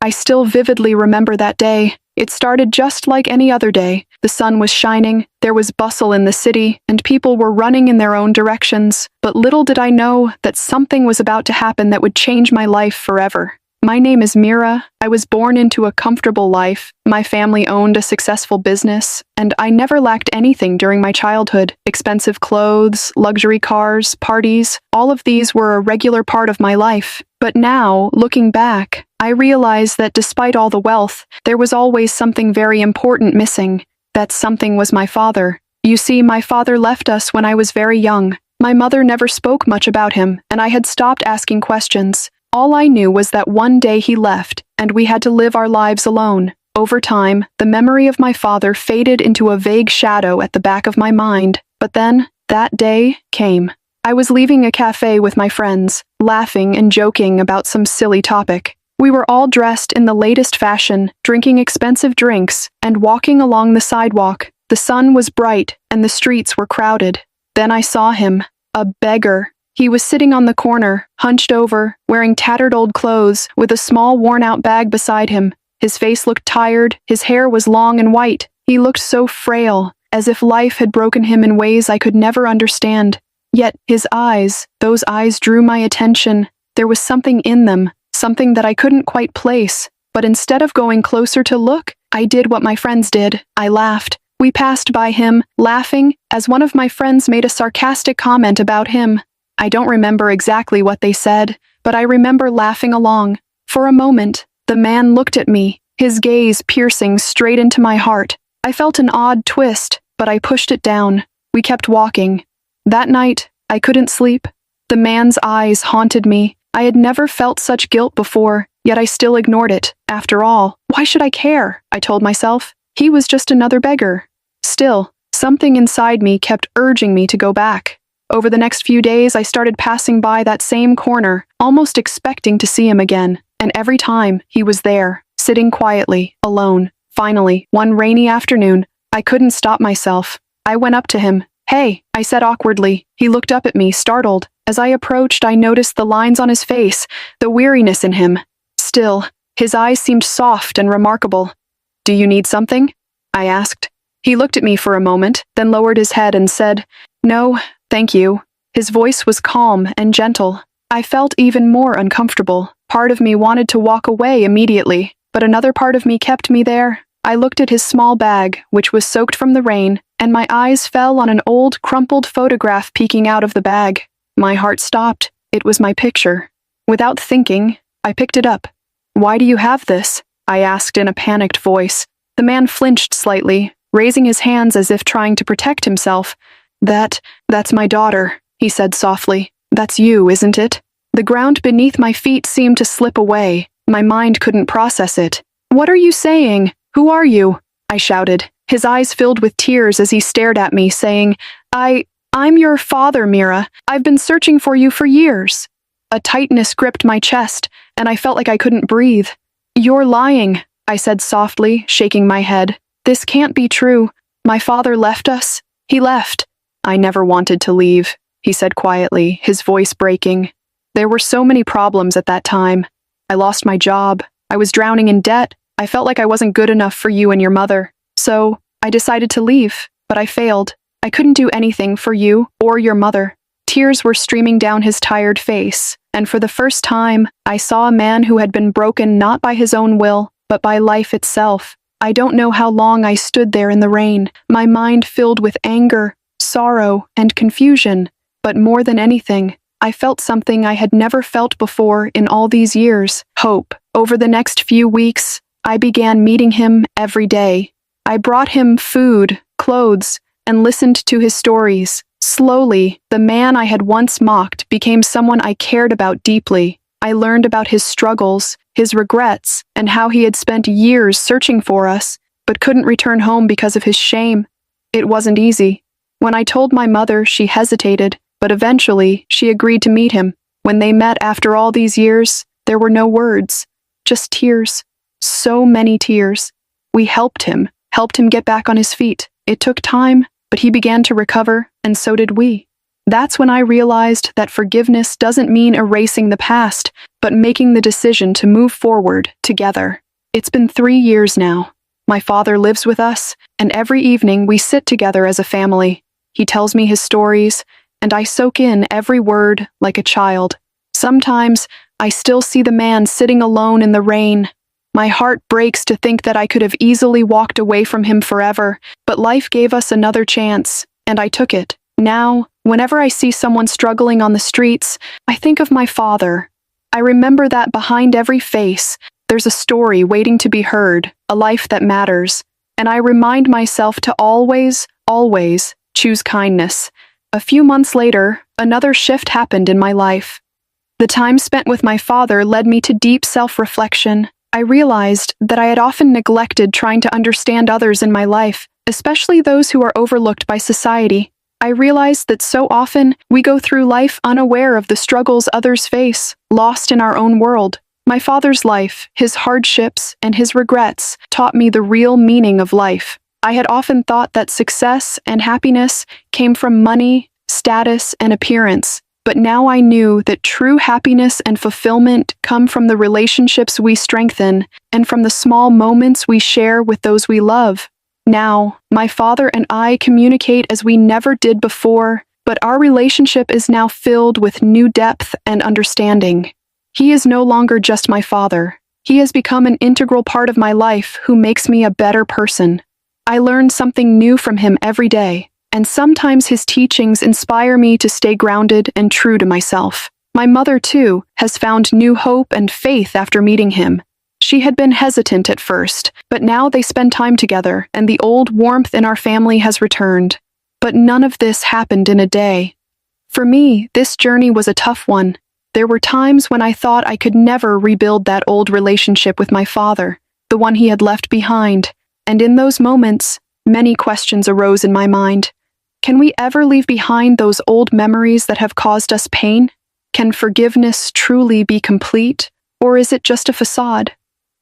I still vividly remember that day. It started just like any other day. The sun was shining, there was bustle in the city, and people were running in their own directions. But little did I know that something was about to happen that would change my life forever. My name is Mira. I was born into a comfortable life. My family owned a successful business, and I never lacked anything during my childhood. Expensive clothes, luxury cars, parties, all of these were a regular part of my life. But now, looking back, I realize that despite all the wealth, there was always something very important missing. That something was my father. You see, my father left us when I was very young. My mother never spoke much about him, and I had stopped asking questions. All I knew was that one day he left, and we had to live our lives alone. Over time, the memory of my father faded into a vague shadow at the back of my mind. But then, that day came. I was leaving a cafe with my friends, laughing and joking about some silly topic. We were all dressed in the latest fashion, drinking expensive drinks, and walking along the sidewalk. The sun was bright, and the streets were crowded. Then I saw him, a beggar. He was sitting on the corner, hunched over, wearing tattered old clothes, with a small worn-out bag beside him. His face looked tired, his hair was long and white. He looked so frail, as if life had broken him in ways I could never understand. Yet his eyes, those eyes drew my attention. There was something in them, something that I couldn't quite place. But instead of going closer to look, I did what my friends did. I laughed. We passed by him, laughing, as one of my friends made a sarcastic comment about him. I don't remember exactly what they said, but I remember laughing along. For a moment, the man looked at me, his gaze piercing straight into my heart. I felt an odd twist, but I pushed it down. We kept walking. That night, I couldn't sleep. The man's eyes haunted me. I had never felt such guilt before, yet I still ignored it. After all, why should I care? I told myself. He was just another beggar. Still, something inside me kept urging me to go back. Over the next few days, I started passing by that same corner, almost expecting to see him again. And every time, he was there, sitting quietly, alone. Finally, one rainy afternoon, I couldn't stop myself. I went up to him. "Hey," I said awkwardly. He looked up at me, startled. As I approached, I noticed the lines on his face, the weariness in him. Still, his eyes seemed soft and remarkable. "Do you need something?" I asked. He looked at me for a moment, then lowered his head and said, "No, thank you." His voice was calm and gentle. I felt even more uncomfortable. Part of me wanted to walk away immediately, but another part of me kept me there. I looked at his small bag, which was soaked from the rain, and my eyes fell on an old, crumpled photograph peeking out of the bag. My heart stopped. It was my picture. Without thinking, I picked it up. "Why do you have this?" I asked in a panicked voice. The man flinched slightly, raising his hands as if trying to protect himself. That's my daughter," he said softly. "That's you, isn't it?" The ground beneath my feet seemed to slip away. My mind couldn't process it. "What are you saying? Who are you?" I shouted. His eyes filled with tears as he stared at me, saying, I'm your father, Mira. I've been searching for you for years." A tightness gripped my chest, and I felt like I couldn't breathe. "You're lying," I said softly, shaking my head. "This can't be true. My father left us. He left." "I never wanted to leave," he said quietly, his voice breaking. "There were so many problems at that time. I lost my job. I was drowning in debt. I felt like I wasn't good enough for you and your mother. So, I decided to leave, but I failed. I couldn't do anything for you or your mother." Tears were streaming down his tired face, and for the first time, I saw a man who had been broken not by his own will, but by life itself. I don't know how long I stood there in the rain, my mind filled with anger, sorrow, and confusion. But more than anything, I felt something I had never felt before in all these years: hope. Over the next few weeks, I began meeting him every day. I brought him food, clothes, and listened to his stories. Slowly, the man I had once mocked became someone I cared about deeply. I learned about his struggles, his regrets, and how he had spent years searching for us, but couldn't return home because of his shame. It wasn't easy. When I told my mother, she hesitated, but eventually she agreed to meet him. When they met after all these years, there were no words, just tears. So many tears. We helped him get back on his feet. It took time, but he began to recover, and so did we. That's when I realized that forgiveness doesn't mean erasing the past, but making the decision to move forward together. It's been 3 years now. My father lives with us, and every evening we sit together as a family. He tells me his stories, and I soak in every word like a child. Sometimes, I still see the man sitting alone in the rain. My heart breaks to think that I could have easily walked away from him forever, but life gave us another chance, and I took it. Now, whenever I see someone struggling on the streets, I think of my father. I remember that behind every face, there's a story waiting to be heard, a life that matters, and I remind myself to always, always choose kindness. A few months later, another shift happened in my life. The time spent with my father led me to deep self-reflection. I realized that I had often neglected trying to understand others in my life, especially those who are overlooked by society. I realized that so often we go through life unaware of the struggles others face, lost in our own world. My father's life, his hardships, and his regrets taught me the real meaning of life. I had often thought that success and happiness came from money, status, and appearance, but now I knew that true happiness and fulfillment come from the relationships we strengthen and from the small moments we share with those we love. Now, my father and I communicate as we never did before, but our relationship is now filled with new depth and understanding. He is no longer just my father. He has become an integral part of my life who makes me a better person. I learn something new from him every day, and sometimes his teachings inspire me to stay grounded and true to myself. My mother, too, has found new hope and faith after meeting him. She had been hesitant at first, but now they spend time together, and the old warmth in our family has returned. But none of this happened in a day. For me, this journey was a tough one. There were times when I thought I could never rebuild that old relationship with my father, the one he had left behind, and in those moments, many questions arose in my mind. Can we ever leave behind those old memories that have caused us pain? Can forgiveness truly be complete, or is it just a facade?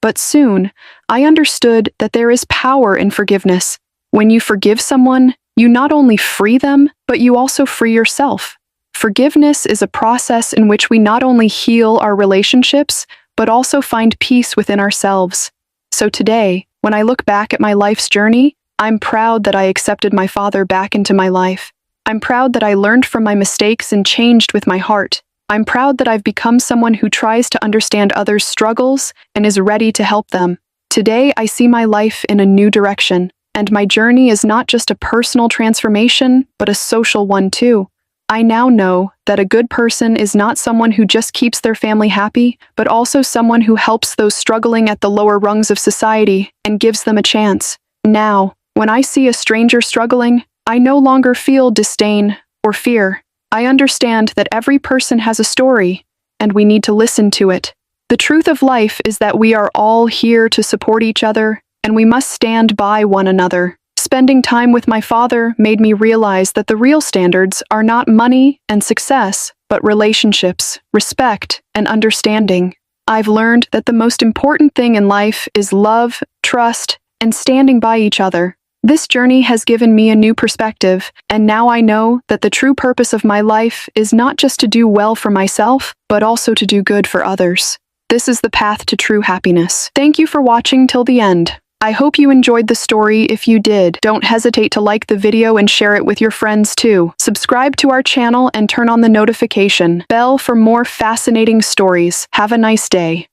But soon, I understood that there is power in forgiveness. When you forgive someone, you not only free them, but you also free yourself. Forgiveness is a process in which we not only heal our relationships, but also find peace within ourselves. So today, when I look back at my life's journey, I'm proud that I accepted my father back into my life. I'm proud that I learned from my mistakes and changed with my heart. I'm proud that I've become someone who tries to understand others' struggles and is ready to help them. Today, I see my life in a new direction, and my journey is not just a personal transformation, but a social one too. I now know that a good person is not someone who just keeps their family happy, but also someone who helps those struggling at the lower rungs of society and gives them a chance. Now, when I see a stranger struggling, I no longer feel disdain or fear. I understand that every person has a story, and we need to listen to it. The truth of life is that we are all here to support each other, and we must stand by one another. Spending time with my father made me realize that the real standards are not money and success, but relationships, respect, and understanding. I've learned that the most important thing in life is love, trust, and standing by each other. This journey has given me a new perspective, and now I know that the true purpose of my life is not just to do well for myself, but also to do good for others. This is the path to true happiness. Thank you for watching till the end. I hope you enjoyed the story. If you did, don't hesitate to like the video and share it with your friends too. Subscribe to our channel and turn on the notification bell for more fascinating stories. Have a nice day.